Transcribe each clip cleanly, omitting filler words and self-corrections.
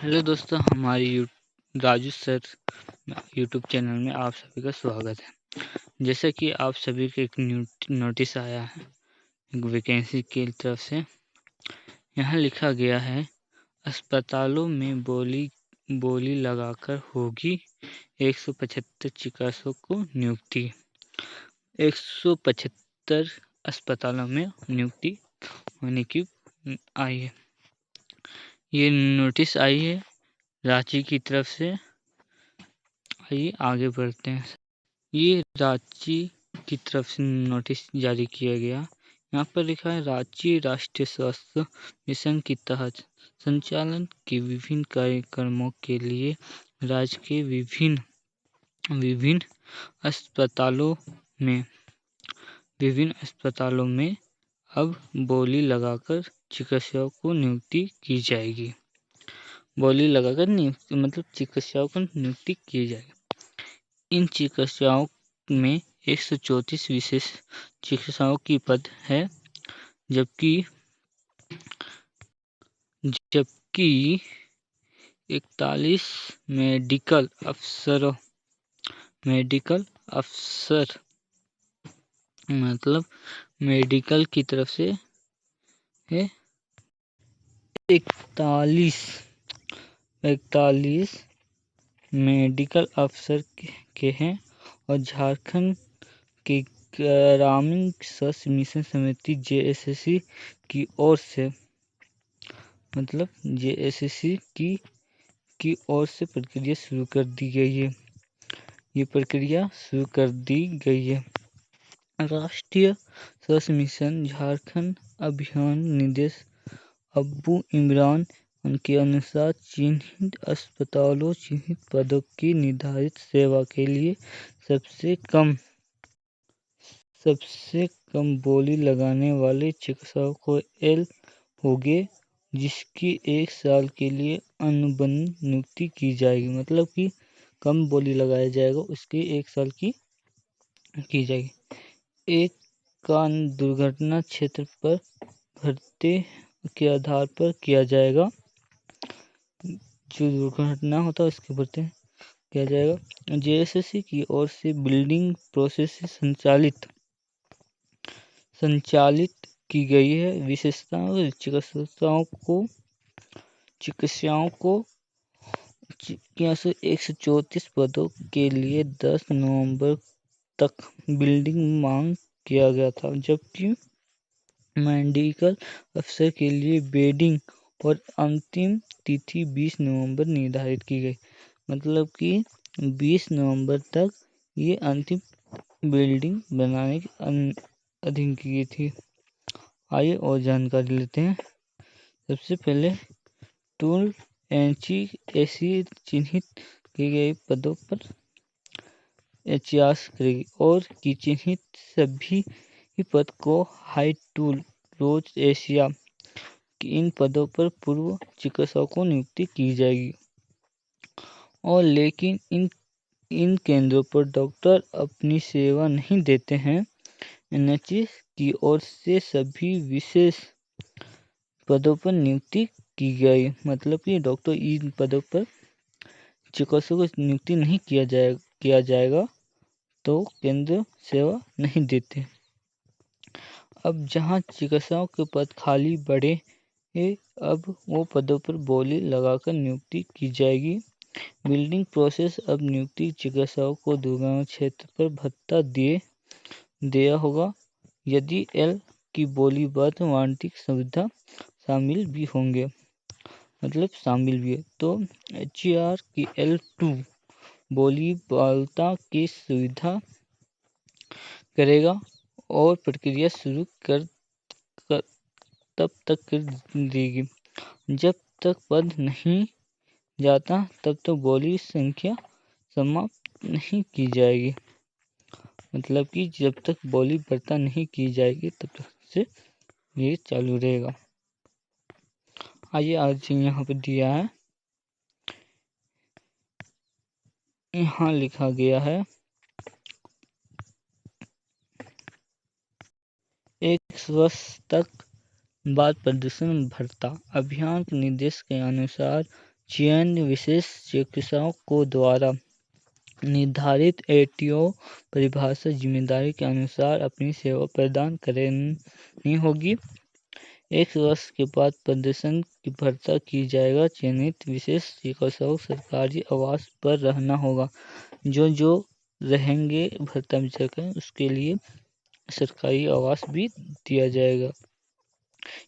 Hello दोस्तों, हमारी Raju sir YouTube channel में आप सभी का स्वागत है। जैसा कि आप सभी को एक नोटिस आया है एक वैकेंसी की तरफ से। यहाँ लिखा गया है, अस्पतालों में बोली लगाकर होगी 175 चिकित्सकों को नियुक्ति। 175 अस्पतालों में नियुक्ति होने की आई है। ये नोटिस आई है रांची की तरफ से। आइए आगे बढ़ते हैं। ये रांची की तरफ से नोटिस जारी किया गया। यहाँ पर लिखा है, रांची राष्ट्रीय स्वास्थ्य मिशन के तहत संचालन के विभिन्न कार्यक्रमों के लिए राज्य के विभिन्न अस्पतालों में अब बोली लगाकर चिकित्सकों को नियुक्ति की जाएगी। बोली लगाकर नियुक्ति मतलब चिकित्सकों को नियुक्ति की जाएगी। इन चिकित्साओं में 134 विशेष चिकित्साओं की पद है, जबकि 41 मेडिकल अफसर मतलब मेडिकल की तरफ से है 41 मेडिकल अफसर के हैं। और झारखंड के ग्रामीण स्वास्थ्य मिशन समिति JSSC की ओर से मतलब JSSC की ओर से प्रक्रिया शुरू कर दी गई है। ये प्रक्रिया शुरू कर दी गई है। राष्ट्रीय स्वास्थ्य मिशन झारखंड अभियान निदेशक अब्बू इमरान के अनुसार चिन्हित अस्पतालों चिन्हित पदों की निर्धारित सेवा के लिए सबसे कम बोली लगाने वाले चिकित्सकों को L होंगे, जिसकी 1 साल के लिए अनुबंध नियुक्ति की जाएगी। मतलब कि कम बोली लगाया जाएगा, उसकी 1 साल की जाएगी। एक का दुर्घटना क्षेत्र पर भर्ती के आधार पर किया जाएगा। जो दुर्घटना होता है उसके भर्ती किया जाएगा। JSSC की ओर से बिल्डिंग प्रोसेस से संचालित की गई है। विशेषताओं चिकित्साओं को 134 पदों के लिए 10 नवंबर तक बिल्डिंग मांग किया गया था, जबकि मेडिकल अफसर के लिए बेडिंग और अंतिम तिथि 20 नवंबर निर्धारित की गई। मतलब कि 20 नवंबर तक ये अंतिम बिल्डिंग बनाने की अधीन की थी। आइए और जानकारी लेते हैं। सबसे पहले टूल एंची ऐसी चिन्हित की गई पदों पर एचआरएस करेगी और की चिन्हित सभी पद को हाई टूल रोज एशिया की इन पदों पर पूर्व चिकित्सकों को नियुक्ति की जाएगी। और लेकिन इन केंद्रों पर डॉक्टर अपनी सेवा नहीं देते हैं। NHS की ओर से सभी विशेष पदों पर नियुक्ति की गई। मतलब कि डॉक्टर इन पदों पर चिकित्सकों को नियुक्ति नहीं किया जाएगा तो केंद्र सेवा नहीं देते। अब जहां चिकित्सकों के पद खाली पड़े अब वो पदों पर बोली लगाकर नियुक्ति की जाएगी। बिल्डिंग प्रोसेस अब नियुक्ति चिकित्सकों को दुर्गम क्षेत्र पर भत्ता दिया होगा। यदि L की बोली बाद वाणिज्यिक सुविधा शामिल भी है तो HCR की L2 बोली बालता की सुविधा करेगा और प्रक्रिया शुरू कर तब तक कर देगी जब तक पद नहीं जाता, तब तक बोली संख्या समाप्त नहीं की जाएगी। मतलब कि जब तक बोली भर्ता नहीं की जाएगी तब तक से ये चालू रहेगा। आइए आज यहाँ पर दिया है, यहाँ लिखा गया है, 1 वर्ष तक बाद प्रदूषण भत्ता अभियान के निर्देश के अनुसार चयन विशेष चिकित्सकों को द्वारा निर्धारित एटीओ परिभाषा जिम्मेदारी के अनुसार अपनी सेवा प्रदान करनी होगी। 1 वर्ष के बाद प्रदर्शन की भर्ता की जाएगा। चयनित विशेष चिकित्सकों सरकारी आवास पर रहना होगा। जो रहेंगे भर्ता में जाकर उसके लिए सरकारी आवास भी दिया जाएगा।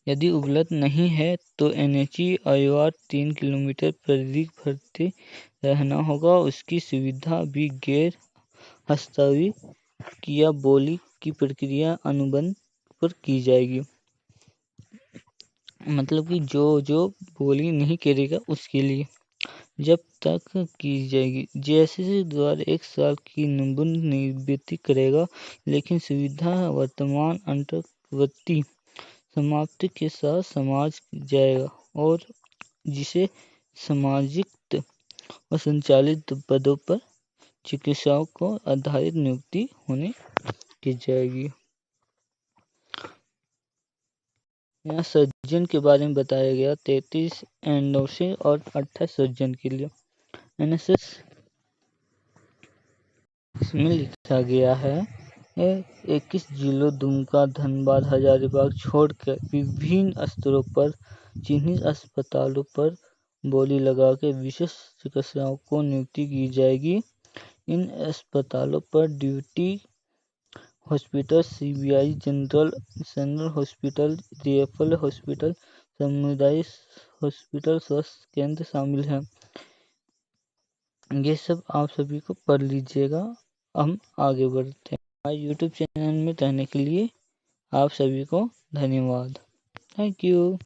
यदि उपलब्ध नहीं है तो एनएचई अनिवार्य 3 किलोमीटर परिधि भर्ती रहना होगा। उसकी सुविधा भी गैर हस्ताक्षर या बोली की प्रक्रिया अनुबंध पर की जाएगी। मतलब कि जो बोली नहीं करेगा उसके लिए जब तक की जाएगी। जैसे द्वारा 1 साल की निवृत्ति करेगा, लेकिन सुविधा वर्तमान अंतर्वर्ती समाप्ति के साथ समाज जाएगा और जिसे सामाजिक और संचालित पदों पर चिकित्सकों को आधारित नियुक्ति होने की जाएगी। यहाँ सर्जन के बारे में बताया गया 33 एंडोसे और 28 सर्जन के लिए एनएसएस इसमें लिखा गया है 21 जिलों दुमका, धनबाद, हजारीबाग छोड़कर विभिन्न स्तरों पर चिन्हित अस्पतालों पर बोली लगाकर विशेष चिकित्सकों को नियुक्ति की जाएगी। इन अस्पतालों पर duty hospital, CBI general hospital, referral hospital, सामुदायिक हॉस्पिटल, स्वास्थ्य केंद्र शामिल हैं। ये सब आप सभी को पढ़ लीजिएगा। हम आगे बढ़ते हैं। हमारे यूट्यूब चैनल में रहने के लिए आप सभी को धन्यवाद। Thank you.